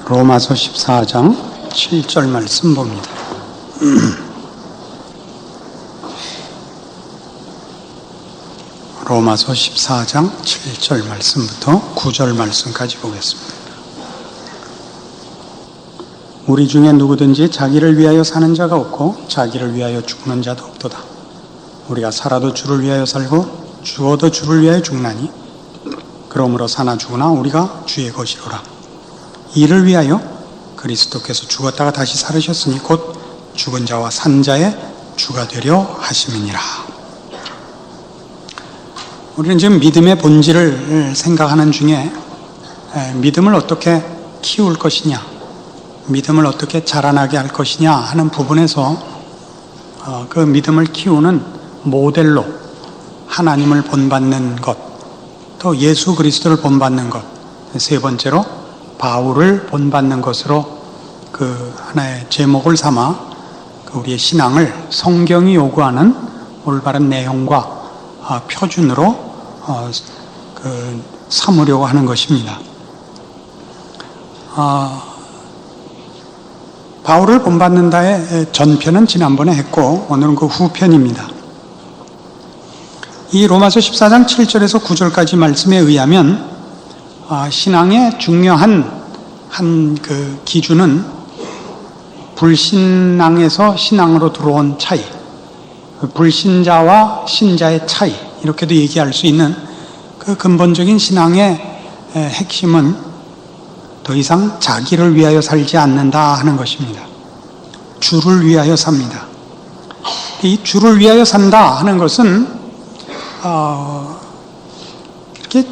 로마서 14장 7절 말씀 봅니다. 로마서 14장 7절 말씀부터 9절 말씀까지 보겠습니다. 우리 중에 누구든지 자기를 위하여 사는 자가 없고 자기를 위하여 죽는 자도 없도다. 우리가 살아도 주를 위하여 살고 죽어도 주를 위하여 죽나니 그러므로 사나 죽으나 우리가 주의 것이로라. 이를 위하여 그리스도께서 죽었다가 다시 살으셨으니 곧 죽은 자와 산 자의 주가 되려 하심이니라. 우리는 지금 믿음의 본질을 생각하는 중에 믿음을 어떻게 키울 것이냐, 믿음을 어떻게 자라나게 할 것이냐 하는 부분에서 그 믿음을 키우는 모델로 하나님을 본받는 것, 또 예수 그리스도를 본받는 것, 세 번째로 바울을 본받는 것으로 그 하나의 제목을 삼아 우리의 신앙을 성경이 요구하는 올바른 내용과 표준으로 삼으려고 하는 것입니다. 바울을 본받는다의 전편은 지난번에 했고 오늘은 그 후편입니다. 이 로마서 14장 7절에서 9절까지 말씀에 의하면 신앙의 중요한 그 기준은 불신앙에서 신앙으로 들어온 차이, 불신자와 신자의 차이, 이렇게도 얘기할 수 있는 그 근본적인 신앙의 핵심은 더 이상 자기를 위하여 살지 않는다 하는 것입니다. 주를 위하여 삽니다. 이 주를 위하여 산다 하는 것은 이렇게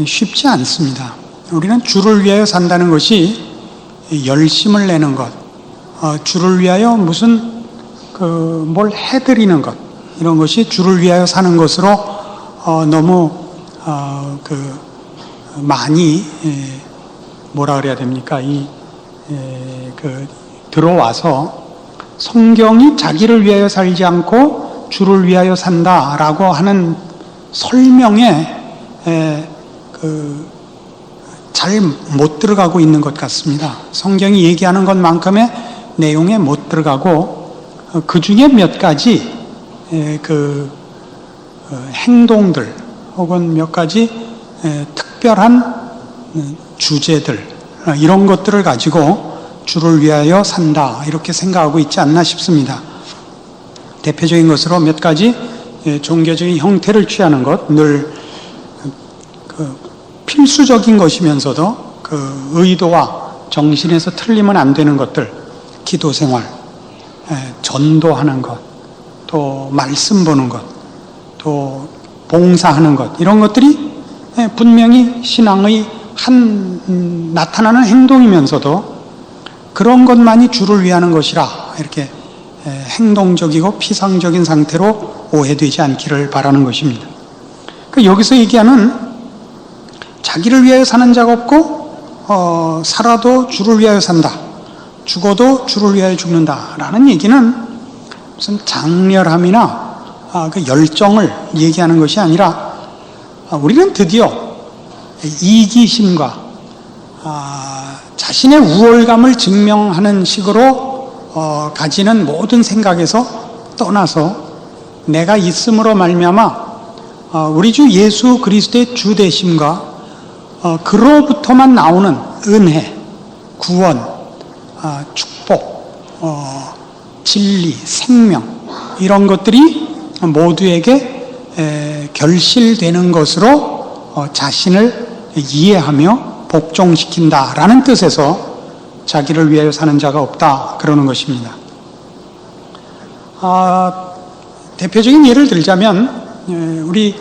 쉽지 않습니다. 우리는 주를 위하여 산다는 것이 열심을 내는 것, 주를 위하여 무슨 뭘 해드리는 것, 이런 것이 주를 위하여 사는 것으로 너무 많이 뭐라 그래야 됩니까? 들어와서 성경이 자기를 위하여 살지 않고 주를 위하여 산다라고 하는 설명에 잘 못 들어가고 있는 것 같습니다. 성경이 얘기하는 것만큼의 내용에 못 들어가고 그 중에 몇 가지 행동들 혹은 몇 가지 특별한 주제들 이런 것들을 가지고 주를 위하여 산다 이렇게 생각하고 있지 않나 싶습니다. 대표적인 것으로 몇 가지 종교적인 형태를 취하는 것, 늘 필수적인 것이면서도 그 의도와 정신에서 틀리면 안 되는 것들, 기도 생활, 전도하는 것, 또 말씀 보는 것, 또 봉사하는 것, 이런 것들이 분명히 신앙의 나타나는 행동이면서도 그런 것만이 주를 위하는 것이라 이렇게 행동적이고 피상적인 상태로 오해되지 않기를 바라는 것입니다. 여기서 얘기하는 자기를 위하여 사는 자가 없고 살아도 주를 위하여 산다, 죽어도 주를 위하여 죽는다라는 얘기는 무슨 장렬함이나 그 열정을 얘기하는 것이 아니라 우리는 드디어 이기심과 자신의 우월감을 증명하는 식으로 가지는 모든 생각에서 떠나서 내가 있음으로 말미암아 우리 주 예수 그리스도의 주 되심과 그로부터만 나오는 은혜, 구원, 축복, 진리, 생명 이런 것들이 모두에게 결실되는 것으로 자신을 이해하며 복종시킨다라는 뜻에서 자기를 위하여 사는 자가 없다 그러는 것입니다. 대표적인 예를 들자면 우리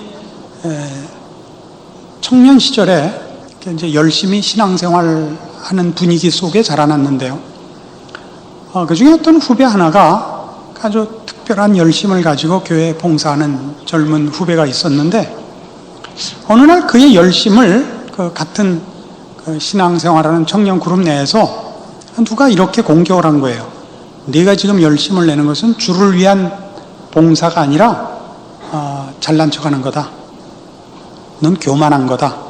청년 시절에 이제 열심히 신앙생활하는 분위기 속에 자라났는데요. 그 중에 어떤 후배 하나가 아주 특별한 열심을 가지고 교회에 봉사하는 젊은 후배가 있었는데 어느 날 그의 열심을 같은 신앙생활하는 청년 그룹 내에서 누가 이렇게 공격을 한 거예요. 네가 지금 열심을 내는 것은 주를 위한 봉사가 아니라 잘난 척하는 거다. 넌 교만한 거다.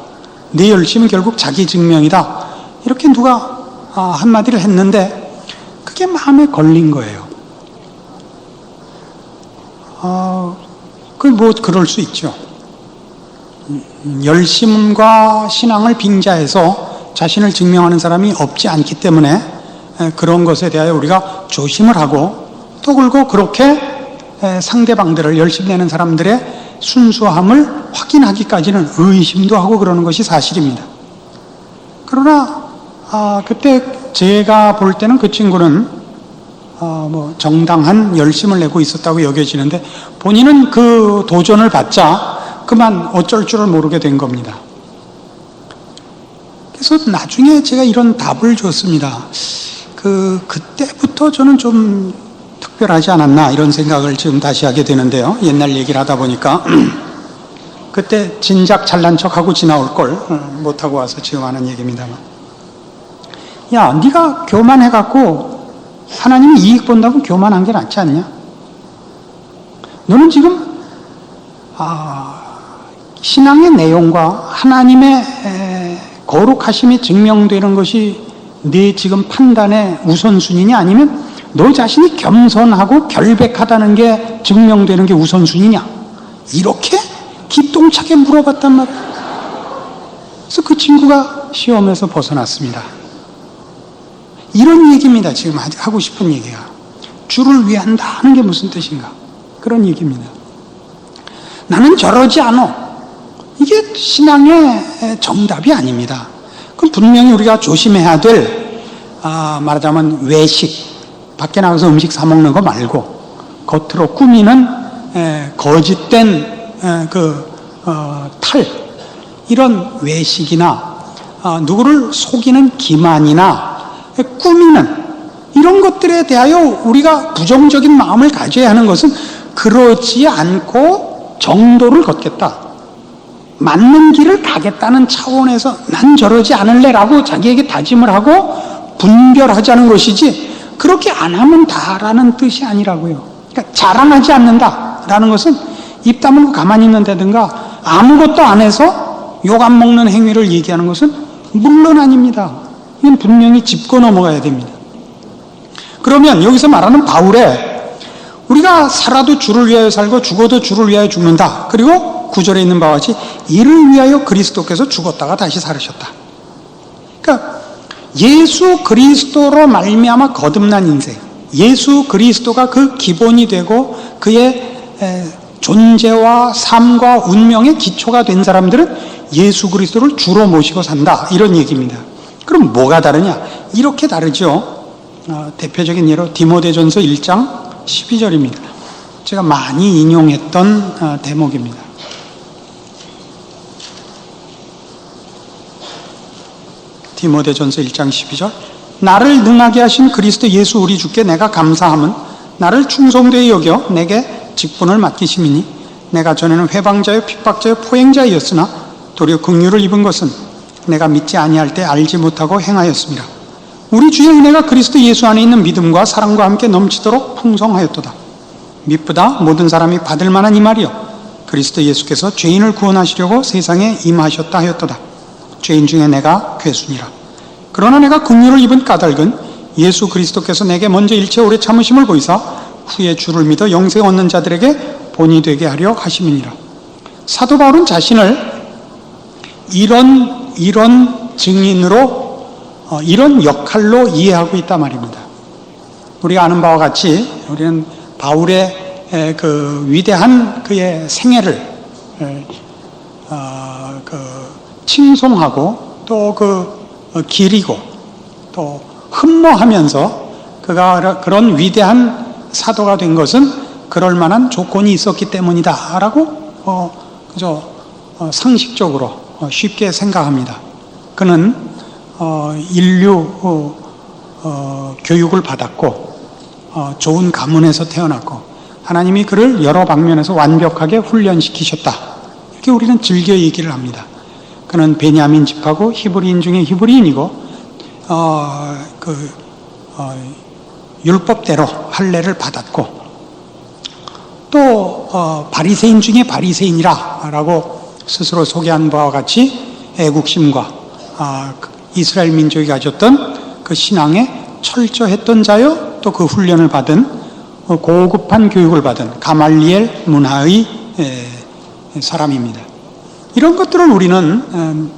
내 열심은 결국 자기 증명이다. 이렇게 누가 한마디를 했는데 그게 마음에 걸린 거예요. 그럴 수 있죠. 열심과 신앙을 빙자해서 자신을 증명하는 사람이 없지 않기 때문에 그런 것에 대하여 우리가 조심을 하고 또 그리고 그렇게 상대방들을 열심 내는 사람들의 순수함을 확인하기까지는 의심도 하고 그러는 것이 사실입니다. 그러나 그때 제가 볼 때는 그 친구는 정당한 열심을 내고 있었다고 여겨지는데 본인은 그 도전을 받자 그만 어쩔 줄을 모르게 된 겁니다. 그래서 나중에 제가 이런 답을 줬습니다. 그때부터 저는 좀 특별하지 않았나 이런 생각을 지금 다시 하게 되는데요. 옛날 얘기를 하다 보니까 그때 진작 잘난 척하고 지나올 걸 못하고 와서 지금 하는 얘기입니다만, 야, 네가 교만해갖고 하나님이 이익 본다고 교만한 게 낫지 않냐? 너는 지금 신앙의 내용과 하나님의 거룩하심이 증명되는 것이 네 지금 판단의 우선순위냐, 아니면 너 자신이 겸손하고 결백하다는 게 증명되는 게 우선순위냐? 이렇게 기똥차게 물어봤단 말이에요. 그래서 그 친구가 시험에서 벗어났습니다. 이런 얘기입니다. 지금 하고 싶은 얘기가. 주를 위한다 하는 게 무슨 뜻인가? 그런 얘기입니다. 나는 저러지 않아. 이게 신앙의 정답이 아닙니다. 그럼 분명히 우리가 조심해야 될, 말하자면 외식, 밖에 나가서 음식 사 먹는 거 말고 겉으로 꾸미는 거짓된 탈, 이런 외식이나 누구를 속이는 기만이나 꾸미는 이런 것들에 대하여 우리가 부정적인 마음을 가져야 하는 것은 그러지 않고 정도를 걷겠다, 맞는 길을 가겠다는 차원에서 난 저러지 않을래라고 자기에게 다짐을 하고 분별하자는 것이지, 그렇게 안 하면 다라는 뜻이 아니라고요. 그러니까 자랑하지 않는다라는 것은 입 다물고 가만히 있는다든가 아무것도 안 해서 욕 안 먹는 행위를 얘기하는 것은 물론 아닙니다. 이건 분명히 짚고 넘어가야 됩니다. 그러면 여기서 말하는 바울의 우리가 살아도 주를 위하여 살고 죽어도 주를 위하여 죽는다, 그리고 구절에 있는 바와 같이 이를 위하여 그리스도께서 죽었다가 다시 살으셨다. 그러니까 예수 그리스도로 말미암아 거듭난 인생, 예수 그리스도가 그 기본이 되고 그의 존재와 삶과 운명의 기초가 된 사람들은 예수 그리스도를 주로 모시고 산다, 이런 얘기입니다. 그럼 뭐가 다르냐? 이렇게 다르죠. 대표적인 예로 디모데전서 1장 12절입니다. 제가 많이 인용했던 대목입니다. 디모데전서 1장 12절. 나를 능하게 하신 그리스도 예수 우리 주께 내가 감사함은 나를 충성되이 여겨 내게 직분을 맡기심이니 내가 전에는 회방자요 핍박자요 포행자이었으나 도리어 긍휼을 입은 것은 내가 믿지 아니할 때 알지 못하고 행하였습니다. 우리 주의 은혜가 그리스도 예수 안에 있는 믿음과 사랑과 함께 넘치도록 풍성하였도다. 미쁘다 모든 사람이 받을 만한 이 말이요 그리스도 예수께서 죄인을 구원하시려고 세상에 임하셨다 하였도다. 죄인 중에 내가 괴순이라. 그러나 내가 긍휼을 입은 까닭은 예수 그리스도께서 내게 먼저 일체 오래 참으심을 보이사 후에 주를 믿어 영생 얻는 자들에게 본이 되게 하려 하심이니라. 사도 바울은 자신을 이런 증인으로 이런 역할로 이해하고 있단 말입니다. 우리가 아는 바와 같이 우리는 바울의 그 위대한 그의 생애를 칭송하고 또 기리고 또 흠모하면서 그가 그런 위대한 사도가 된 것은 그럴 만한 조건이 있었기 때문이다라고 상식적으로 쉽게 생각합니다. 그는 인류 교육을 받았고 좋은 가문에서 태어났고 하나님이 그를 여러 방면에서 완벽하게 훈련시키셨다, 이렇게 우리는 즐겨 얘기를 합니다. 그는 베냐민 집하고 히브리인 중에 히브리인이고 율법대로 할례를 받았고 또 바리새인 중에 바리새인이라고 스스로 소개한 바와 같이 애국심과 이스라엘 민족이 가졌던 그 신앙에 철저했던 자요, 또 그 훈련을 받은 고급한 교육을 받은 가말리엘 문화의 사람입니다. 이런 것들을 우리는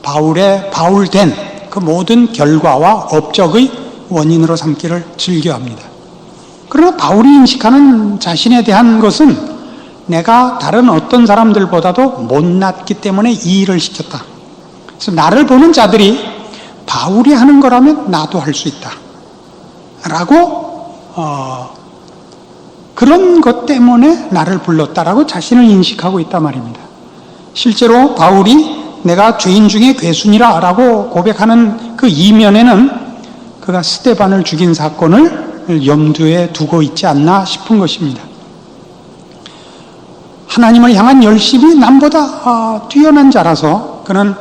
바울된 그 모든 결과와 업적의 원인으로 삼기를 즐겨합니다. 그러나 바울이 인식하는 자신에 대한 것은 내가 다른 어떤 사람들보다도 못났기 때문에 이 일을 시켰다. 그래서 나를 보는 자들이 바울이 하는 거라면 나도 할 수 있다. 라고 그런 것 때문에 나를 불렀다라고 자신을 인식하고 있단 말입니다. 실제로 바울이 내가 죄인 중에 괴순이라 라고 고백하는 그 이면에는 그가 스데반을 죽인 사건을 염두에 두고 있지 않나 싶은 것입니다. 하나님을 향한 열심이 남보다 뛰어난 자라서 그는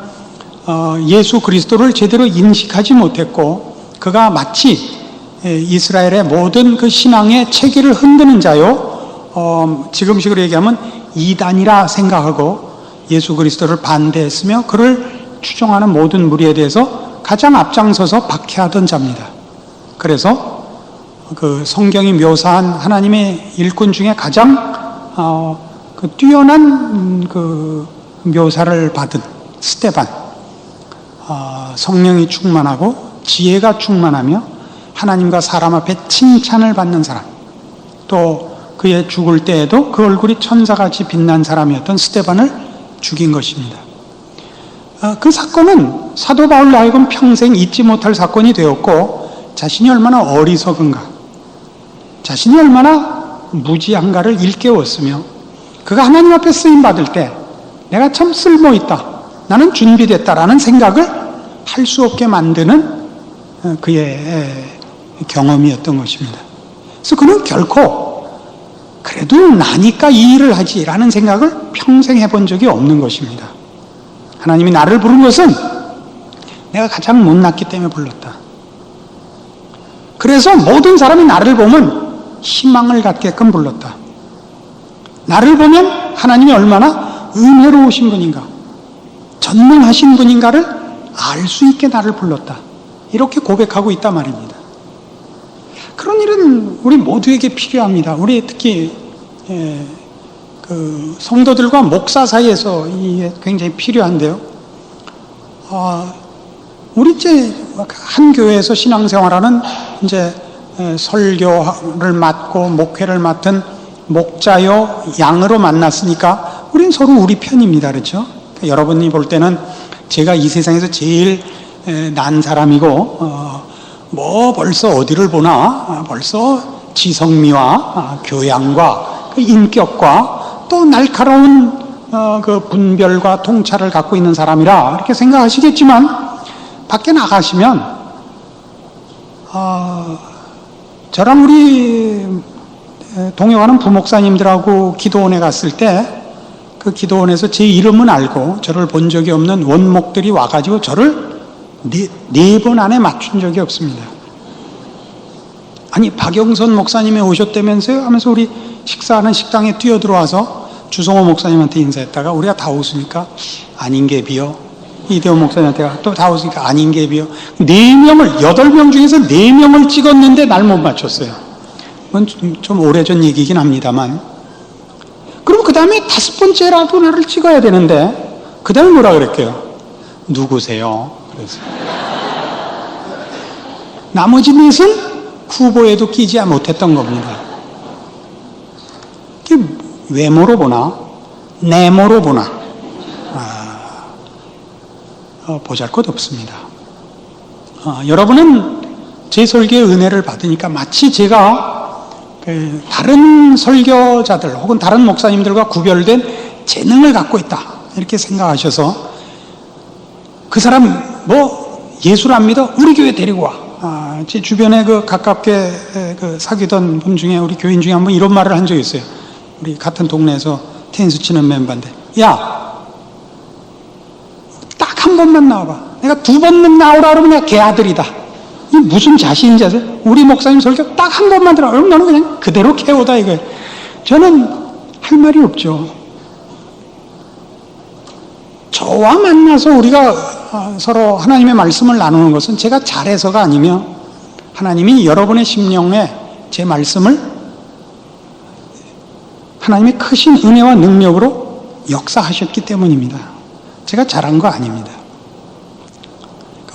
예수 그리스도를 제대로 인식하지 못했고, 그가 마치 이스라엘의 모든 그 신앙의 체계를 흔드는 자요, 지금식으로 얘기하면 이단이라 생각하고 예수 그리스도를 반대했으며 그를 추종하는 모든 무리에 대해서 가장 앞장서서 박해하던 자입니다. 그래서 그 성경이 묘사한 하나님의 일꾼 중에 가장 그 뛰어난 그 묘사를 받은 스데반, 성령이 충만하고 지혜가 충만하며 하나님과 사람 앞에 칭찬을 받는 사람, 또 그의 죽을 때에도 그 얼굴이 천사같이 빛난 사람이었던 스데반을 죽인 것입니다. 그 사건은 사도 바울로 하여금 평생 잊지 못할 사건이 되었고, 자신이 얼마나 어리석은가, 자신이 얼마나 무지한가를 일깨웠으며, 그가 하나님 앞에 쓰임받을 때 내가 참 쓸모있다, 나는 준비됐다라는 생각을 할 수 없게 만드는 그의 경험이었던 것입니다. 그래서 그는 결코 그래도 나니까 이 일을 하지라는 생각을 평생 해본 적이 없는 것입니다. 하나님이 나를 부른 것은 내가 가장 못났기 때문에 불렀다. 그래서 모든 사람이 나를 보면 희망을 갖게끔 불렀다. 나를 보면 하나님이 얼마나 은혜로우신 분인가, 전능하신 분인가를 알 수 있게 나를 불렀다. 이렇게 고백하고 있단 말입니다. 그런 일은 우리 모두에게 필요합니다. 우리 특히 그 성도들과 목사 사이에서 이게 굉장히 필요한데요. 우리 이제 한 교회에서 신앙생활하는 이제 설교를 맡고 목회를 맡은 목자요 양으로 만났으니까 우리는 서로 우리 편입니다. 그렇죠? 그러니까 여러분이 볼 때는 제가 이 세상에서 제일 난 사람이고 뭐 벌써 어디를 보나 벌써 지성미와 교양과 그 인격과 또 날카로운 그 분별과 통찰을 갖고 있는 사람이라 이렇게 생각하시겠지만, 밖에 나가시면 저랑 우리 동역하는 부목사님들하고 기도원에 갔을 때 그 기도원에서 제 이름은 알고 저를 본 적이 없는 원목들이 와가지고 저를 네 번 안에 맞춘 적이 없습니다. 아니, 박영선 목사님이 오셨다면서요? 하면서 우리 식사하는 식당에 뛰어들어와서 주성호 목사님한테 인사했다가 우리가 다 웃으니까 아닌 게 비요. 이대호 목사님한테 또 다 웃으니까 아닌 게 비요. 8명 중에서 4명을 찍었는데 날 못 맞췄어요. 그건 좀 오래전 얘기긴 합니다만. 그럼 그 다음에 5번째라도 나를 찍어야 되는데, 그 다음에 뭐라 그랬게요? 누구세요? 그래서 나머지 넷은 후보에도 끼지 못했던 겁니다. 외모로 보나 내모로 보나 보잘것 없습니다. 여러분은 제 설교의 은혜를 받으니까 마치 제가 다른 설교자들 혹은 다른 목사님들과 구별된 재능을 갖고 있다 이렇게 생각하셔서, 그 사람 뭐 예수를 안 믿어? 우리 교회 데리고 와. 제 주변에 그 가깝게 그 사귀던 분 중에 우리 교인 중에 한 번 이런 말을 한 적이 있어요. 우리 같은 동네에서 테니스 치는 멤버인데, 야, 딱 한 번만 나와봐. 내가 2번 나오라 그러면 내가 걔 아들이다. 이 무슨 자신인지 아세요? 우리 목사님 설교 딱 한 번만 들어. 그럼 너는 그냥 그대로 캐오다 이거예요. 저는 할 말이 없죠. 저와 만나서 우리가 서로 하나님의 말씀을 나누는 것은 제가 잘해서가 아니며 하나님이 여러분의 심령에 제 말씀을 하나님의 크신 은혜와 능력으로 역사하셨기 때문입니다. 제가 잘한 거 아닙니다.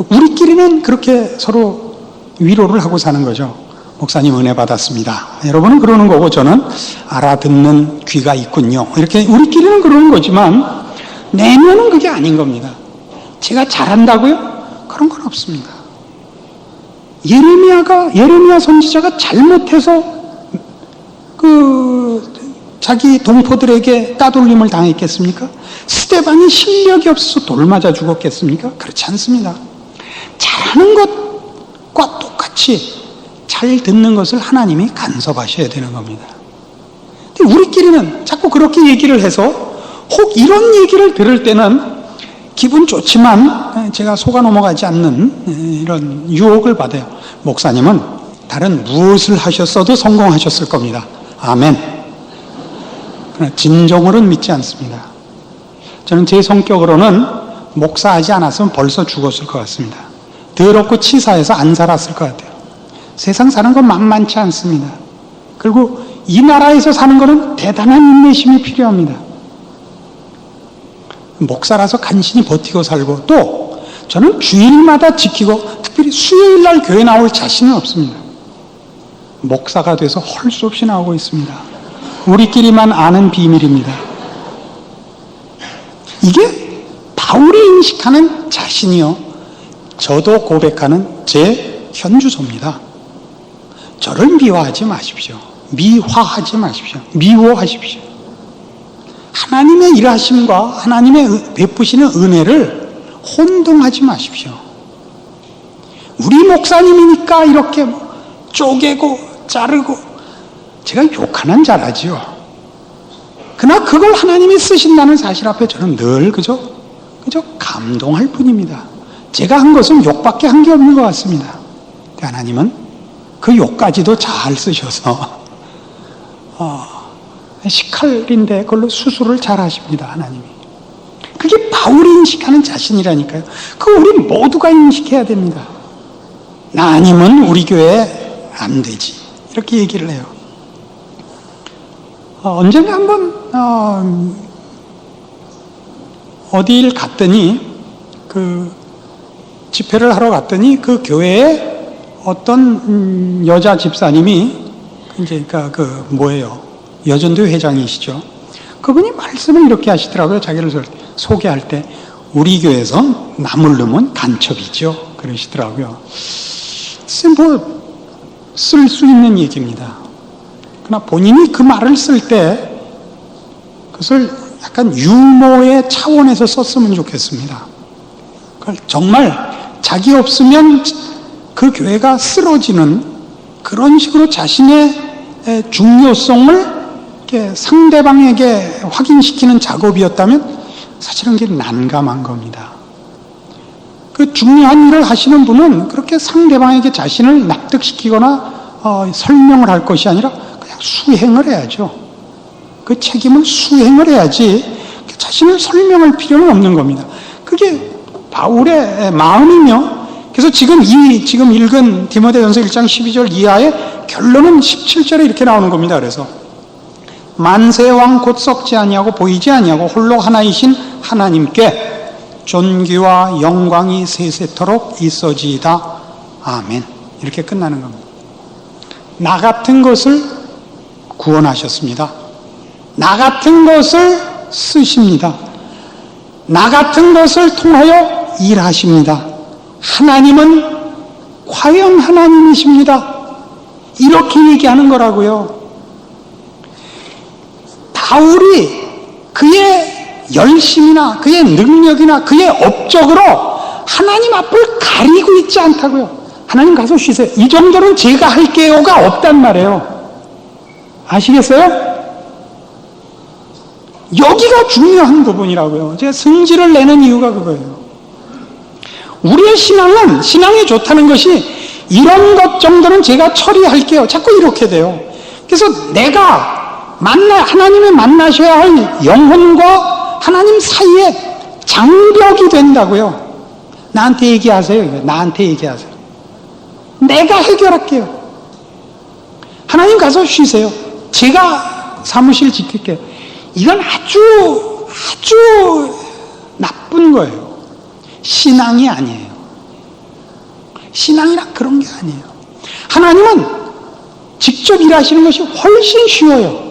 우리끼리는 그렇게 서로 위로를 하고 사는 거죠. 목사님 은혜 받았습니다. 여러분은 그러는 거고 저는 알아듣는 귀가 있군요. 이렇게 우리끼리는 그러는 거지만 내면은 그게 아닌 겁니다. 제가 잘한다고요? 그런 건 없습니다. 예레미야 선지자가 잘못해서 자기 동포들에게 따돌림을 당했겠습니까? 스데반이 실력이 없어서 돌 맞아 죽었겠습니까? 그렇지 않습니다. 잘하는 것과 똑같이 잘 듣는 것을 하나님이 간섭하셔야 되는 겁니다. 근데 우리끼리는 자꾸 그렇게 얘기를 해서 혹 이런 얘기를 들을 때는 기분 좋지만 제가 속아 넘어가지 않는 이런 유혹을 받아요. 목사님은 다른 무엇을 하셨어도 성공하셨을 겁니다. 아멘. 그러나 진정으로는 믿지 않습니다. 저는 제 성격으로는 목사하지 않았으면 벌써 죽었을 것 같습니다. 더럽고 치사해서 안 살았을 것 같아요. 세상 사는 건 만만치 않습니다. 그리고 이 나라에서 사는 것은 대단한 인내심이 필요합니다. 목사라서 간신히 버티고 살고 또 저는 주일마다 지키고 특별히 수요일 날 교회 나올 자신은 없습니다. 목사가 돼서 헐 수 없이 나오고 있습니다. 우리끼리만 아는 비밀입니다. 이게 바울이 인식하는 자신이요. 저도 고백하는 제 현주소입니다. 저를 미워하지 마십시오. 미화하지 마십시오. 미워하십시오. 하나님의 일하심과 하나님의 베푸시는 은혜를 혼동하지 마십시오. 우리 목사님이니까 이렇게 쪼개고 자르고 제가 욕하는 잘하지요. 그러나 그걸 하나님이 쓰신다는 사실 앞에 저는 늘 그저 감동할 뿐입니다. 제가 한 것은 욕밖에 한 게 없는 것 같습니다. 하나님은 그 욕까지도 잘 쓰셔서 식칼인데 그걸로 수술을 잘 하십니다. 하나님이. 그게 바울이 인식하는 자신이라니까요. 그거 우리 모두가 인식해야 됩니다. 나 아니면 우리 교회 안 되지. 이렇게 얘기를 해요. 언젠가 한번 어디를 갔더니 집회를 하러 갔더니 그 교회에 어떤 여자 집사님이 이제 여전도 회장이시죠. 그분이 말씀을 이렇게 하시더라고요. 자기를 소개할 때 우리 교회에선 남을 넣으면 간첩이죠. 그러시더라고요. 쓸 수 있는 얘기입니다. 그러나 본인이 그 말을 쓸 때 그것을 약간 유머의 차원에서 썼으면 좋겠습니다. 그걸 정말 자기 없으면 그 교회가 쓰러지는 그런 식으로 자신의 중요성을 이렇게 상대방에게 확인시키는 작업이었다면 사실은 그게 난감한 겁니다. 그 중요한 일을 하시는 분은 그렇게 상대방에게 자신을 납득시키거나 설명을 할 것이 아니라 그냥 수행을 해야죠. 그 책임을 수행을 해야지 자신을 설명할 필요는 없는 겁니다. 그게 바울의 마음이며 그래서 지금 읽은 디모데전서 1장 12절 이하의 결론은 17절에 이렇게 나오는 겁니다. 그래서 만세왕 곧 썩지 아니하고 보이지 아니하고 홀로 하나이신 하나님께 존귀와 영광이 세세토록 있어지이다. 아멘. 이렇게 끝나는 겁니다. 나 같은 것을 구원하셨습니다. 나 같은 것을 쓰십니다. 나 같은 것을 통하여 일하십니다. 하나님은 과연 하나님이십니다. 이렇게 얘기하는 거라고요. 바울이 그의 열심이나 그의 능력이나 그의 업적으로 하나님 앞을 가리고 있지 않다고요. 하나님 가서 쉬세요. 이 정도는 제가 할게요가 없단 말이에요. 아시겠어요? 여기가 중요한 부분이라고요. 제가 성질을 내는 이유가 그거예요. 우리의 신앙이 좋다는 것이 이런 것 정도는 제가 처리할게요. 자꾸 이렇게 돼요. 그래서 내가 하나님을 만나셔야 할 영혼과 하나님 사이에 장벽이 된다고요. 나한테 얘기하세요. 나한테 얘기하세요. 내가 해결할게요. 하나님 가서 쉬세요. 제가 사무실 지킬게요. 이건 아주 나쁜 거예요. 신앙이 아니에요. 신앙이란 그런 게 아니에요. 하나님은 직접 일하시는 것이 훨씬 쉬워요.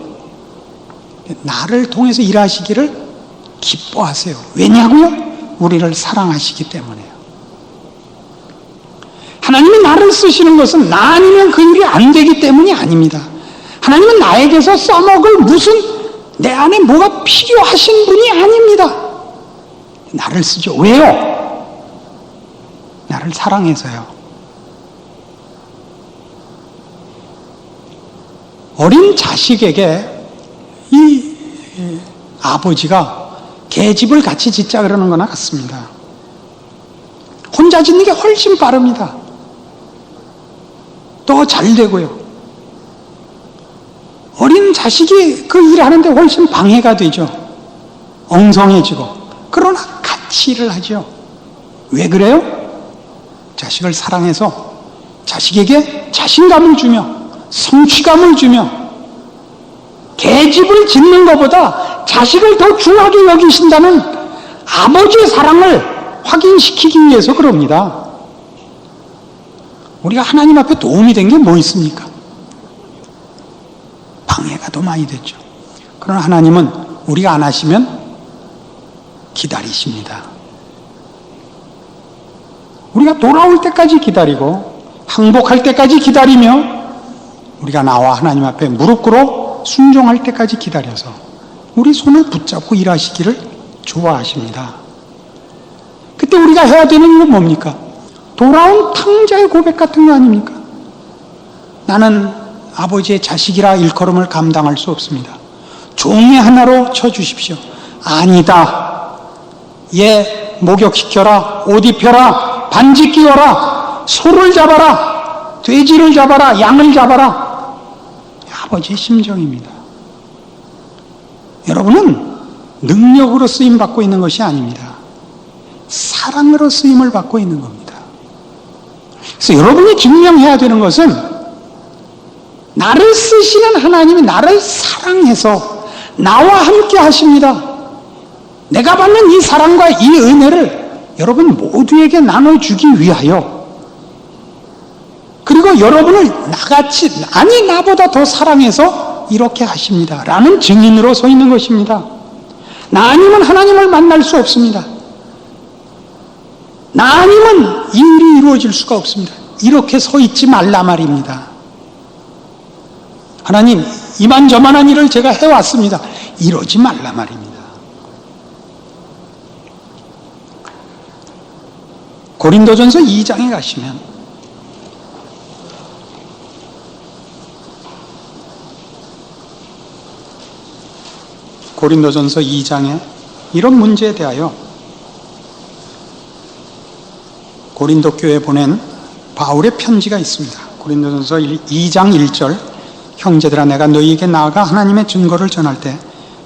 나를 통해서 일하시기를 기뻐하세요. 왜냐고요? 우리를 사랑하시기 때문에요. 하나님이 나를 쓰시는 것은 나 아니면 그 일이 안 되기 때문이 아닙니다. 하나님은 나에게서 써먹을 무슨 내 안에 뭐가 필요하신 분이 아닙니다. 나를 쓰죠. 왜요? 나를 사랑해서요. 어린 자식에게 이 아버지가 계집을 같이 짓자 그러는 거나 같습니다. 혼자 짓는 게 훨씬 빠릅니다. 더 잘 되고요. 어린 자식이 그 일하는데 훨씬 방해가 되죠. 엉성해지고. 그러나 같이 일을 하죠. 왜 그래요? 자식을 사랑해서 자식에게 자신감을 주며 성취감을 주며 계집을 짓는 것보다 자식을 더 중하게 여기신다는 아버지의 사랑을 확인시키기 위해서 그럽니다. 우리가 하나님 앞에 도움이 된 게 뭐 있습니까? 방해가 더 많이 됐죠. 그러나 하나님은 우리가 안 하시면 기다리십니다. 우리가 돌아올 때까지 기다리고 항복할 때까지 기다리며 우리가 나와 하나님 앞에 무릎 꿇어 순종할 때까지 기다려서 우리 손을 붙잡고 일하시기를 좋아하십니다. 그때 우리가 해야 되는 건 뭡니까? 돌아온 탕자의 고백 같은 거 아닙니까? 나는 아버지의 자식이라 일컬음을 감당할 수 없습니다. 종의 하나로 쳐주십시오. 아니다. 얘 목욕시켜라, 옷 입혀라, 반지 끼워라, 소를 잡아라, 돼지를 잡아라, 양을 잡아라. 아버지의 심정입니다. 여러분은 능력으로 쓰임받고 있는 것이 아닙니다. 사랑으로 쓰임을 받고 있는 겁니다. 그래서 여러분이 증명해야 되는 것은 나를 쓰시는 하나님이 나를 사랑해서 나와 함께 하십니다. 내가 받는 이 사랑과 이 은혜를 여러분 모두에게 나눠주기 위하여 그리고 여러분을 나같이 아니 나보다 더 사랑해서 이렇게 하십니다 라는 증인으로 서 있는 것입니다. 나 아니면 하나님을 만날 수 없습니다. 나 아니면 이 일이 이루어질 수가 없습니다. 이렇게 서 있지 말라 말입니다. 하나님 이만저만한 일을 제가 해왔습니다. 이러지 말라 말입니다. 고린도전서 2장에 가시면 고린도전서 2장에 이런 문제에 대하여 고린도 교회에 보낸 바울의 편지가 있습니다. 고린도전서 2장 1절 형제들아 내가 너희에게 나아가 하나님의 증거를 전할 때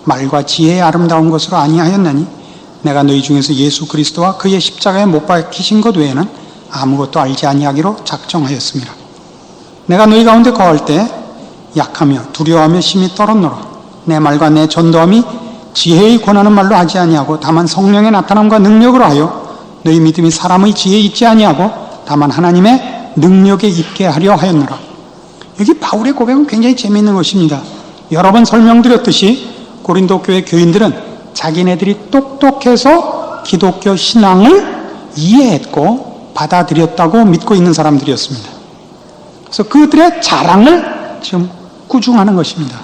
말과 지혜의 아름다운 것으로 아니하였나니 내가 너희 중에서 예수 그리스도와 그의 십자가에 못 박히신 것 외에는 아무것도 알지 아니하기로 작정하였습니다. 내가 너희 가운데 거할 때 약하며 두려워하며 심히 떨었노라. 내 말과 내 전도함이 지혜의 권하는 말로 하지 아니하고 다만 성령의 나타남과 능력으로 하여 너희 믿음이 사람의 지혜에 있지 아니하고 다만 하나님의 능력에 있게 하려 하였노라. 여기 바울의 고백은 굉장히 재미있는 것입니다. 여러 번 설명드렸듯이 고린도 교회 교인들은 자기네들이 똑똑해서 기독교 신앙을 이해했고 받아들였다고 믿고 있는 사람들이었습니다. 그래서 그들의 자랑을 지금 꾸중하는 것입니다.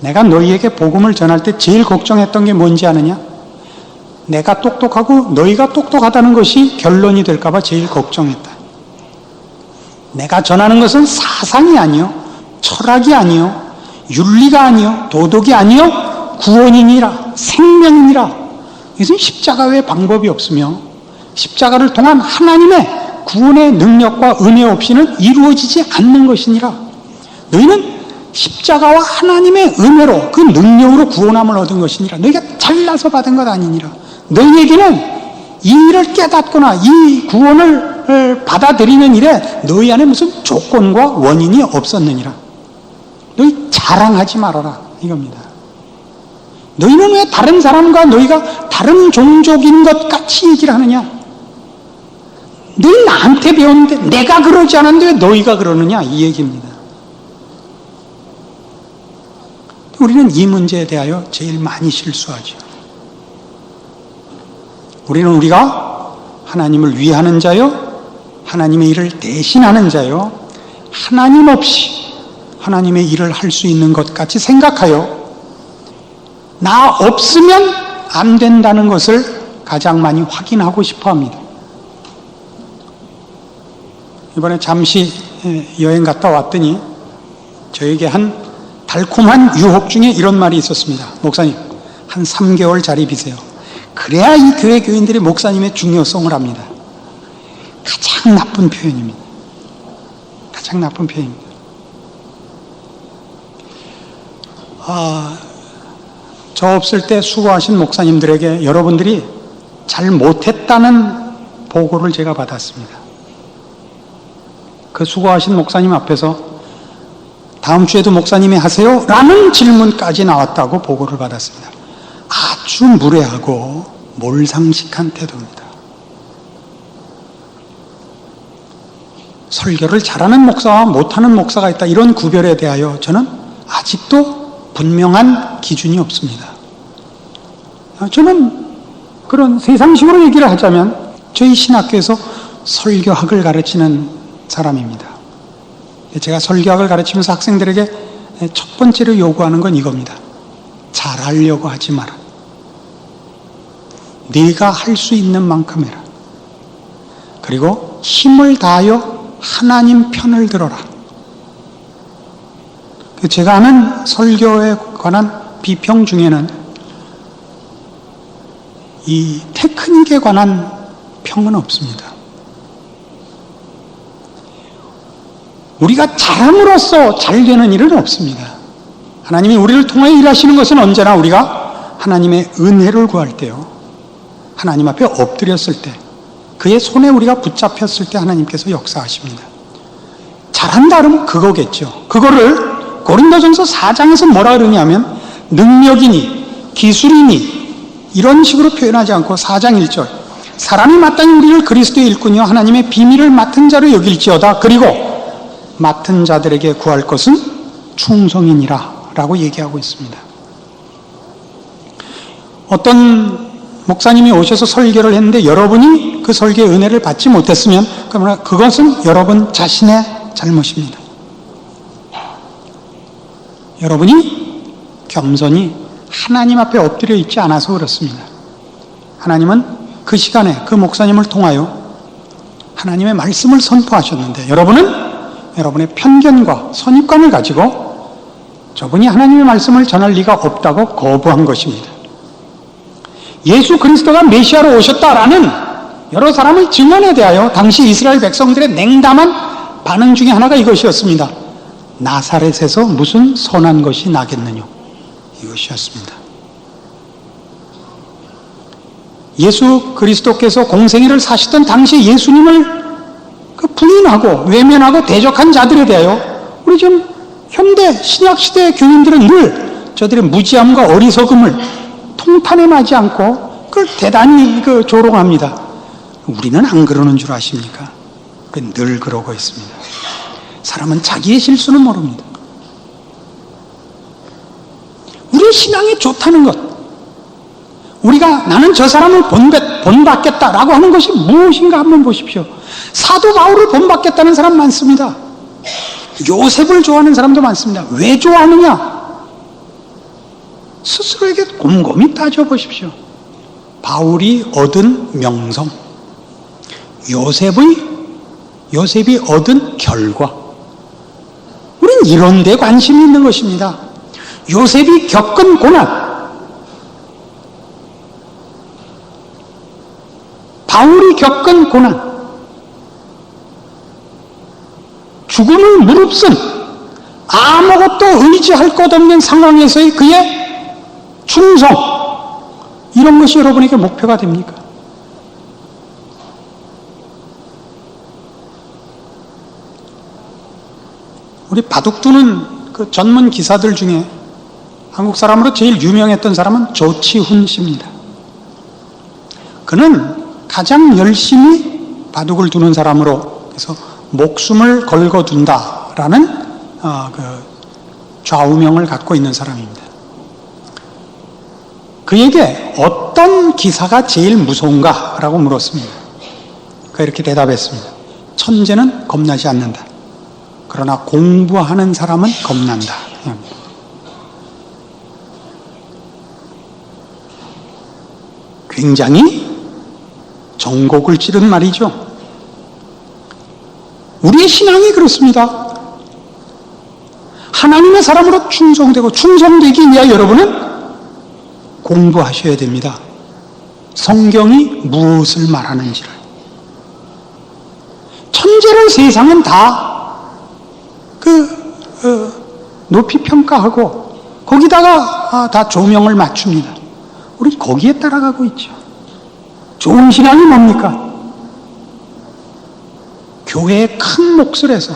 내가 너희에게 복음을 전할 때 제일 걱정했던 게 뭔지 아느냐? 내가 똑똑하고 너희가 똑똑하다는 것이 결론이 될까봐 제일 걱정했다. 내가 전하는 것은 사상이 아니요, 철학이 아니요, 윤리가 아니요, 도덕이 아니요, 구원이니라, 생명이니라. 이것은 십자가 외에 방법이 없으며 십자가를 통한 하나님의 구원의 능력과 은혜 없이는 이루어지지 않는 것이니라. 너희는 십자가와 하나님의 은혜로 그 능력으로 구원함을 얻은 것이니라. 너희가 잘나서 받은 것 아니니라. 너희에게는 이 일을 깨닫거나 이 구원을 받아들이는 일에 너희 안에 무슨 조건과 원인이 없었느니라. 너희 자랑하지 말아라 이겁니다. 너희는 왜 다른 사람과 너희가 다른 종족인 것 같이 얘기를 하느냐? 너희 나한테 배웠는데 내가 그러지 않았는데 왜 너희가 그러느냐? 이 얘기입니다. 우리는 이 문제에 대하여 제일 많이 실수하죠. 우리는 우리가 하나님을 위하는 자요, 하나님의 일을 대신하는 자요, 하나님 없이 하나님의 일을 할 수 있는 것 같이 생각하여 나 없으면 안 된다는 것을 가장 많이 확인하고 싶어 합니다. 이번에 잠시 여행 갔다 왔더니 저에게 한 달콤한 유혹 중에 이런 말이 있었습니다. 목사님, 한 3개월 자립이세요. 그래야 이 교회 교인들이 목사님의 중요성을 압니다. 가장 나쁜 표현입니다. 가장 나쁜 표현입니다. 저 없을 때 수고하신 목사님들에게 여러분들이 잘 못했다는 보고를 제가 받았습니다. 그 수고하신 목사님 앞에서 다음 주에도 목사님이 하세요? 라는 질문까지 나왔다고 보고를 받았습니다. 아주 무례하고 몰상식한 태도입니다. 설교를 잘하는 목사와 못하는 목사가 있다, 이런 구별에 대하여 저는 아직도 분명한 기준이 없습니다. 저는 그런 세상식으로 얘기를 하자면 저희 신학교에서 설교학을 가르치는 사람입니다. 제가 설교학을 가르치면서 학생들에게 첫 번째로 요구하는 건 이겁니다. 잘하려고 하지 마라. 네가 할 수 있는 만큼 해라. 그리고 힘을 다하여 하나님 편을 들어라. 제가 하는 설교에 관한 비평 중에는 이 테크닉에 관한 평은 없습니다. 우리가 잘함으로써 잘 되는 일은 없습니다. 하나님이 우리를 통하여 일하시는 것은 언제나 우리가 하나님의 은혜를 구할 때요, 하나님 앞에 엎드렸을 때, 그의 손에 우리가 붙잡혔을 때 하나님께서 역사하십니다. 잘한다 그러면 그거겠죠. 그거를 고린도전서 4장에서 뭐라 그러냐면 능력이니 기술이니 이런 식으로 표현하지 않고 4장 1절 사람이 마땅히 우리를 그리스도의 일꾼이요 하나님의 비밀을 맡은 자로 여길지어다. 그리고 맡은 자들에게 구할 것은 충성이니라 라고 얘기하고 있습니다. 어떤 목사님이 오셔서 설교를 했는데 여러분이 그 설교의 은혜를 받지 못했으면 그러나 그것은 여러분 자신의 잘못입니다. 여러분이 겸손히 하나님 앞에 엎드려 있지 않아서 그렇습니다. 하나님은 그 시간에 그 목사님을 통하여 하나님의 말씀을 선포하셨는데 여러분은 여러분의 편견과 선입관을 가지고 저분이 하나님의 말씀을 전할 리가 없다고 거부한 것입니다. 예수 그리스도가 메시아로 오셨다라는 여러 사람의 증언에 대하여 당시 이스라엘 백성들의 냉담한 반응 중에 하나가 이것이었습니다. 나사렛에서 무슨 선한 것이 나겠느냐, 이것이었습니다. 예수 그리스도께서 공생애를 사시던 당시 예수님을 부인하고 외면하고 대적한 자들에 대하여 우리 지금 현대 신약 시대의 교인들은 늘 저들의 무지함과 어리석음을 통탄해마지 않고 그걸 대단히 조롱합니다. 우리는 안 그러는 줄 아십니까? 늘 그러고 있습니다. 사람은 자기의 실수는 모릅니다. 우리의 신앙이 좋다는 것, 우리가 나는 저 사람을 본받겠다라고 하는 것이 무엇인가 한번 보십시오. 사도 바울을 본받겠다는 사람 많습니다. 요셉을 좋아하는 사람도 많습니다. 왜 좋아하느냐? 스스로에게 곰곰이 따져보십시오. 바울이 얻은 명성, 요셉이 얻은 결과, 우린 이런 데 관심이 있는 것입니다. 요셉이 겪은 고난, 바울이 겪은 고난, 죽음을 무릅쓴 아무것도 의지할 것 없는 상황에서의 그의 충성, 이런 것이 여러분에게 목표가 됩니까? 우리 바둑두는 그 전문 기사들 중에 한국 사람으로 제일 유명했던 사람은 조치훈 씨입니다. 그는 가장 열심히 바둑을 두는 사람으로, 그래서 목숨을 걸고둔다라는 그 좌우명을 갖고 있는 사람입니다. 그에게 어떤 기사가 제일 무서운가라고 물었습니다. 그가 이렇게 대답했습니다. 천재는 겁나지 않는다. 그러나 공부하는 사람은 겁난다. 굉장히 정곡을 찌른 말이죠. 우리의 신앙이 그렇습니다. 하나님의 사람으로 충성되기 위하여 여러분은 공부하셔야 됩니다. 성경이 무엇을 말하는지를. 천재를 세상은 다 높이 평가하고 거기다가 다 조명을 맞춥니다. 우리 거기에 따라가고 있죠. 좋은 신앙이 뭡니까? 교회의 큰 몫을 해서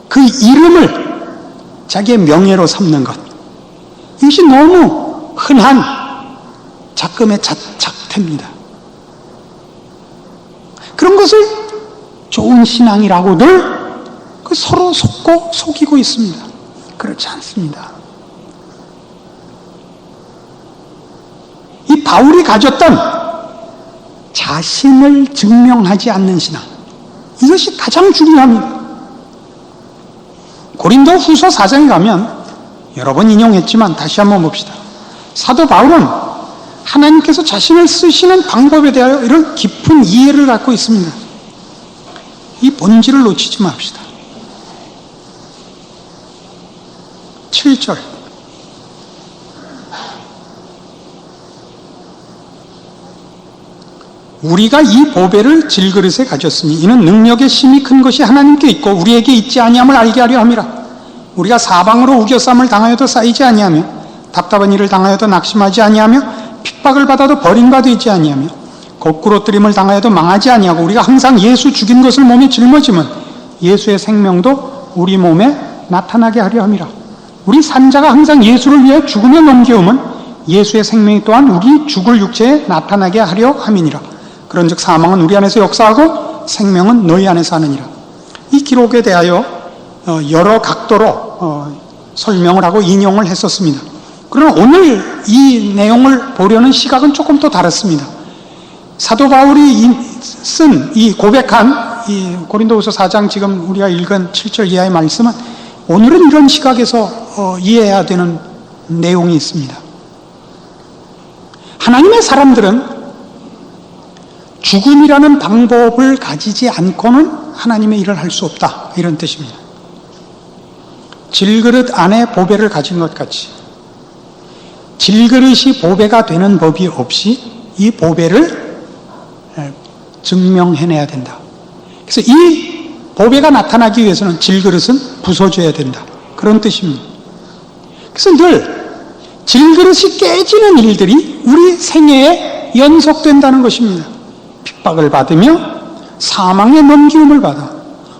그 이름을 자기의 명예로 삼는 것. 이것이 너무 흔한 작금의 작태입니다. 그런 것을 좋은 신앙이라고들 서로 속고 속이고 있습니다. 그렇지 않습니다. 이 바울이 가졌던 자신을 증명하지 않는 신앙, 이것이 가장 중요합니다. 고린도 후서 4장에 가면 여러 번 인용했지만 다시 한번 봅시다. 사도 바울은 하나님께서 자신을 쓰시는 방법에 대하여 이런 깊은 이해를 갖고 있습니다. 이 본질을 놓치지 맙시다. 7절. 우리가 이 보배를 질그릇에 가졌으니 이는 능력의 심이 큰 것이 하나님께 있고 우리에게 있지 아니함을 알게 하려 함이라. 우리가 사방으로 우겨쌈을 당하여도 쌓이지 아니하며 답답한 일을 당하여도 낙심하지 아니하며 핍박을 받아도 버림받지 아니하며 거꾸로뜨림을 당하여도 망하지 아니하고 우리가 항상 예수 죽인 것을 몸에 짊어지면 예수의 생명도 우리 몸에 나타나게 하려 함이라. 우리 산자가 항상 예수를 위해 죽음에 넘겨오면 예수의 생명이 또한 우리 죽을 육체에 나타나게 하려 함이니라. 그런즉 사망은 우리 안에서 역사하고 생명은 너희 안에서 하느니라. 이 기록에 대하여 여러 각도로 설명을 하고 인용을 했었습니다. 그러나 오늘 이 내용을 보려는 시각은 조금 또 다릅니다. 사도 바울이 쓴 이 고백한 이 고린도후서 4장 지금 우리가 읽은 7절 이하의 말씀은 오늘은 이런 시각에서 이해해야 되는 내용이 있습니다. 하나님의 사람들은 죽음이라는 방법을 가지지 않고는 하나님의 일을 할 수 없다, 이런 뜻입니다. 질그릇 안에 보배를 가진 것 같이 질그릇이 보배가 되는 법이 없이 이 보배를 증명해내야 된다. 그래서 이 보배가 나타나기 위해서는 질그릇은 부서져야 된다, 그런 뜻입니다. 그래서 늘 질그릇이 깨지는 일들이 우리 생애에 연속된다는 것입니다. 핍박을 받으며 사망의 넘기움을 받아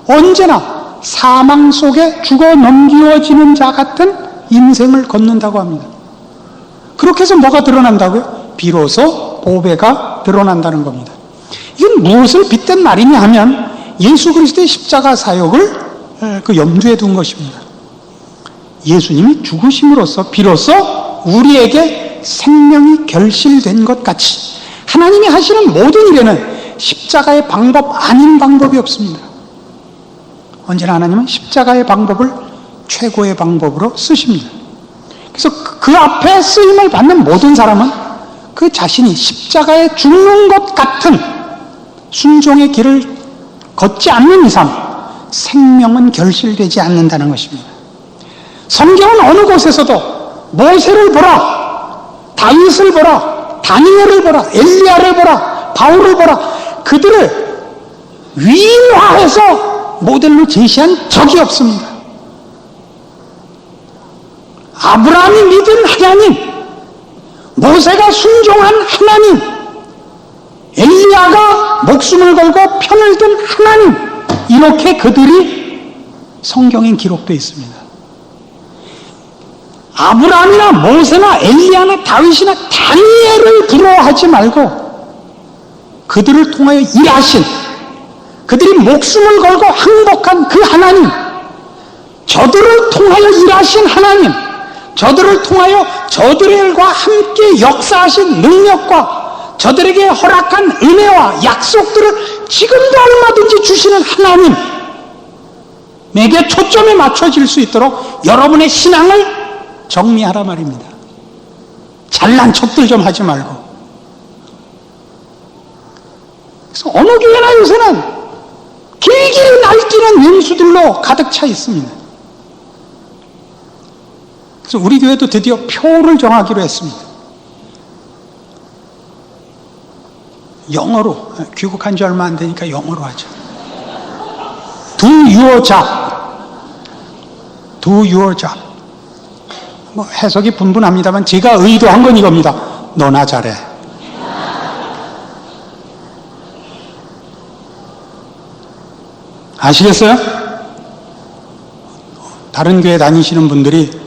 언제나 사망 속에 죽어 넘기워지는 자 같은 인생을 걷는다고 합니다. 그렇게 해서 뭐가 드러난다고요? 비로소 보배가 드러난다는 겁니다. 이건 무엇을 빗댄 말이냐 하면 예수 그리스도의 십자가 사역을 그 염두에 둔 것입니다. 예수님이 죽으심으로써 비로소 우리에게 생명이 결실된 것 같이 하나님이 하시는 모든 일에는 십자가의 방법 아닌 방법이 없습니다. 언제나 하나님은 십자가의 방법을 최고의 방법으로 쓰십니다. 그래서 그 앞에 쓰임을 받는 모든 사람은 그 자신이 십자가에 죽는 것 같은 순종의 길을 걷지 않는 이상 생명은 결실되지 않는다는 것입니다. 성경은 어느 곳에서도 모세를 보라, 다윗을 보라, 다니엘을 보라, 엘리야를 보라, 바울을 보라, 그들을 위임화해서 모델로 제시한 적이 없습니다. 아브라함이 믿은 하나님, 모세가 순종한 하나님, 엘리야가 목숨을 걸고 편을 든 하나님, 이렇게 그들이 성경에 기록되어 있습니다. 아브라함이나 모세나 엘리야나 다윗이나 다니엘을 부러워하지 말고 그들을 통하여 일하신, 그들이 목숨을 걸고 항복한 그 하나님, 저들을 통하여 일하신 하나님, 저들을 통하여 저들과 함께 역사하신 능력과 저들에게 허락한 은혜와 약속들을 지금도 얼마든지 주시는 하나님에게 초점이 맞춰질 수 있도록 여러분의 신앙을 정리하라 말입니다. 잘난 척들 좀 하지 말고. 그래서 어느 교회나 요새는 길게 날뛰는 연수들로 가득 차 있습니다. 그래서 우리 교회도 드디어 표를 정하기로 했습니다. 영어로, 귀국한 지 얼마 안 되니까 영어로 하죠. Do your job. Do your job. 뭐 해석이 분분합니다만 제가 의도한 건 이겁니다. 너나 잘해. 아시겠어요? 다른 교회 다니시는 분들이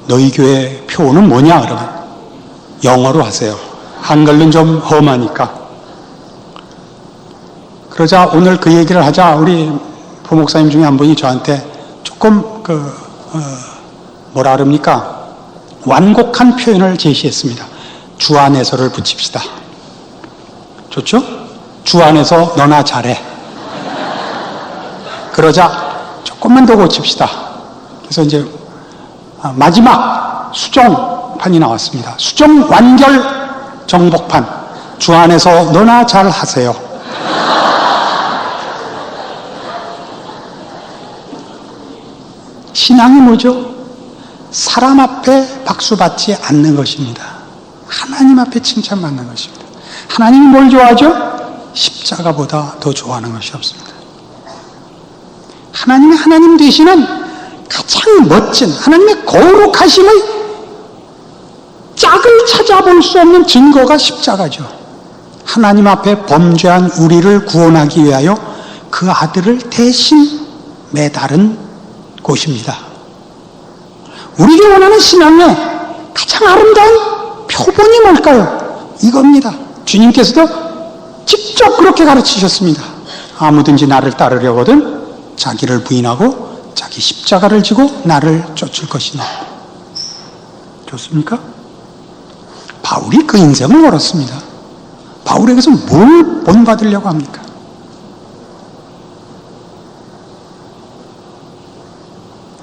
너희 교회 표는 뭐냐 그러면 영어로 하세요. 한글은 좀 험하니까. 그러자 오늘 그 얘기를 하자 우리 부목사님 중에 한 분이 저한테 조금 뭐라 그럽니까? 완곡한 표현을 제시했습니다. 주 안에서를 붙입시다. 좋죠? 주 안에서 너나 잘해. 그러자 조금만 더 고칩시다. 그래서 이제 마지막 수정판이 나왔습니다. 수정 완결 정복판. 주 안에서 너나 잘 하세요. 신앙이 뭐죠? 사람 앞에 박수받지 않는 것입니다. 하나님 앞에 칭찬받는 것입니다. 하나님이 뭘 좋아하죠? 십자가보다 더 좋아하는 것이 없습니다. 하나님의 하나님 되시는 가장 멋진 하나님의 거룩하심의 짝을 찾아볼 수 없는 증거가 십자가죠. 하나님 앞에 범죄한 우리를 구원하기 위하여 그 아들을 대신 매달은 곳입니다. 우리가 원하는 신앙의 가장 아름다운 표본이 뭘까요? 이겁니다. 주님께서도 직접 그렇게 가르치셨습니다. 아무든지 나를 따르려거든 자기를 부인하고 자기 십자가를 지고 나를 쫓을 것이냐. 좋습니까? 바울이 그 인생을 걸었습니다. 바울에게서 뭘 본받으려고 합니까?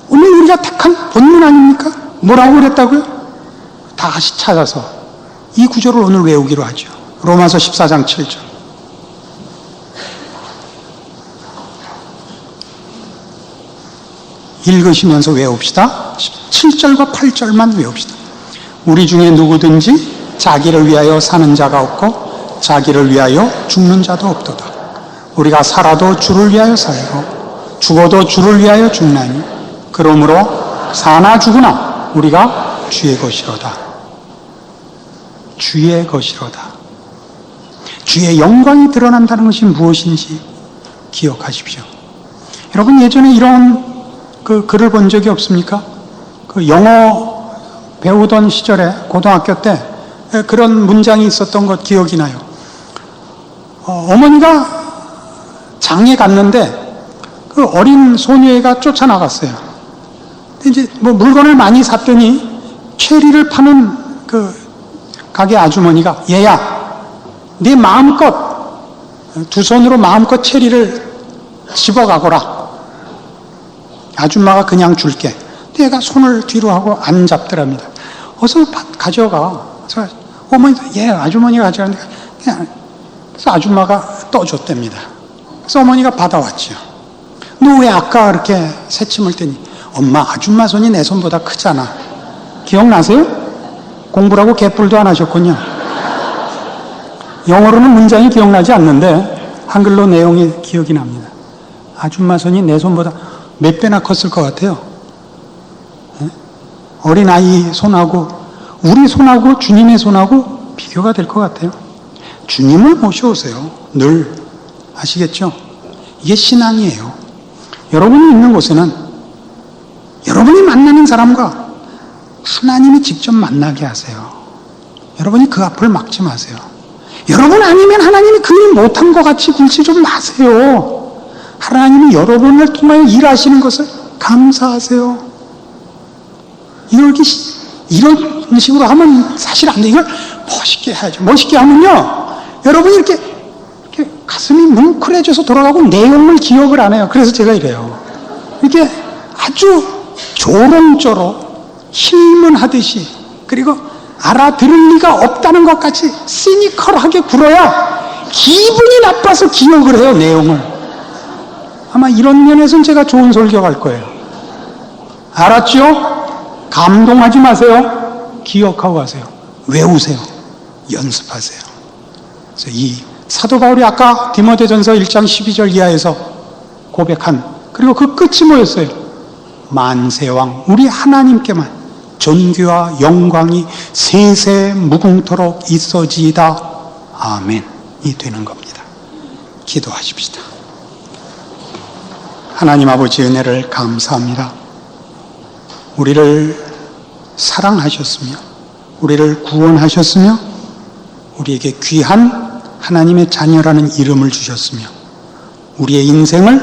오늘 우리가 택한 본문 아닙니까? 뭐라고 그랬다고요? 다시 찾아서 이 구절을 오늘 외우기로 하죠. 로마서 14장 7절. 읽으시면서 외웁시다. 7절과 8절만 외웁시다. 우리 중에 누구든지 자기를 위하여 사는 자가 없고 자기를 위하여 죽는 자도 없도다. 우리가 살아도 주를 위하여 살고 죽어도 주를 위하여 죽나니 그러므로 사나 죽으나 우리가 주의 것이로다. 주의 것이로다. 주의 영광이 드러난다는 것이 무엇인지 기억하십시오. 여러분 예전에 이런 그 글을 본 적이 없습니까? 그 영어 배우던 시절에 고등학교 때 그런 문장이 있었던 것 기억이 나요. 어머니가 장에 갔는데 그 어린 소녀애가 쫓아나갔어요. 이제 뭐 물건을 많이 샀더니 체리를 파는 그 가게 아주머니가 얘야, 네 마음껏 두 손으로 마음껏 체리를 집어가거라. 아줌마가 그냥 줄게. 근데 얘가 손을 뒤로 하고 안 잡더랍니다. 어서 가져가. 그래서 어머니도 아주머니가 가져가니까 그냥 그래서 아줌마가 떠줬답니다. 그래서 어머니가 받아왔죠. 너 왜 아까 그렇게 새침을 때니? 엄마, 아줌마 손이 내 손보다 크잖아. 기억나세요? 공부라고 개뿔도 안 하셨군요. 영어로는 문장이 기억나지 않는데 한글로 내용이 기억이 납니다. 아줌마 손이 내 손보다 몇 배나 컸을 것 같아요. 어린아이 손하고 우리 손하고 주님의 손하고 비교가 될 것 같아요. 주님을 모셔오세요. 늘. 아시겠죠? 이게 신앙이에요. 여러분이 있는 곳에는 여러분이 만나는 사람과 하나님이 직접 만나게 하세요. 여러분이 그 앞을 막지 마세요. 여러분 아니면 하나님이 그 일 못한 것 같이 굴지 좀 마세요. 하나님이 여러분을 통하여 일하시는 것을 감사하세요. 이런 식으로 하면 사실 안 돼. 이걸 멋있게 해야죠. 멋있게 하면요, 여러분이 이렇게 가슴이 뭉클해져서 돌아가고 내용을 기억을 안 해요. 그래서 제가 이래요. 이렇게 아주 조롱조롱 힐문하듯이, 그리고 알아들을 리가 없다는 것 같이 시니컬하게 굴어야 기분이 나빠서 기억을 해요, 내용을. 아마 이런 면에서는 제가 좋은 설교할 거예요. 알았죠? 감동하지 마세요. 기억하고 가세요. 외우세요. 연습하세요. 그래서 이 사도 바울이 아까 디모데전서 1장 12절 이하에서 고백한, 그리고 그 끝이 뭐였어요? 만세왕 우리 하나님께만 존귀와 영광이 세세 무궁토록 있어지이다. 아멘이 되는 겁니다. 기도하십시다. 하나님 아버지 은혜를 감사합니다. 우리를 사랑하셨으며 우리를 구원하셨으며 우리에게 귀한 하나님의 자녀라는 이름을 주셨으며 우리의 인생을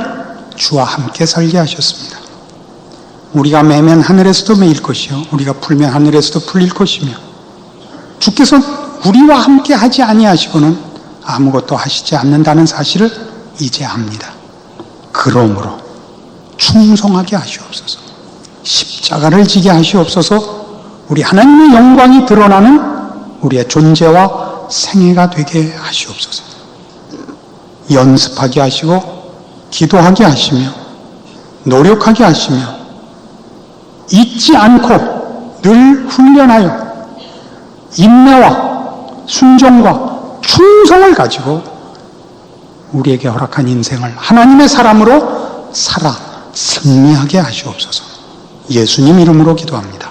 주와 함께 살게 하셨습니다. 우리가 매면 하늘에서도 매일 것이요 우리가 풀면 하늘에서도 풀릴 것이며 주께서 우리와 함께 하지 아니하시고는 아무것도 하시지 않는다는 사실을 이제 압니다. 그러므로 충성하게 하시옵소서. 십자가를 지게 하시옵소서. 우리 하나님의 영광이 드러나는 우리의 존재와 생애가 되게 하시옵소서. 연습하게 하시고 기도하게 하시며 노력하게 하시며 잊지 않고 늘 훈련하여 인내와 순종과 충성을 가지고 우리에게 허락한 인생을 하나님의 사람으로 살아 승리하게 하시옵소서. 예수님 이름으로 기도합니다.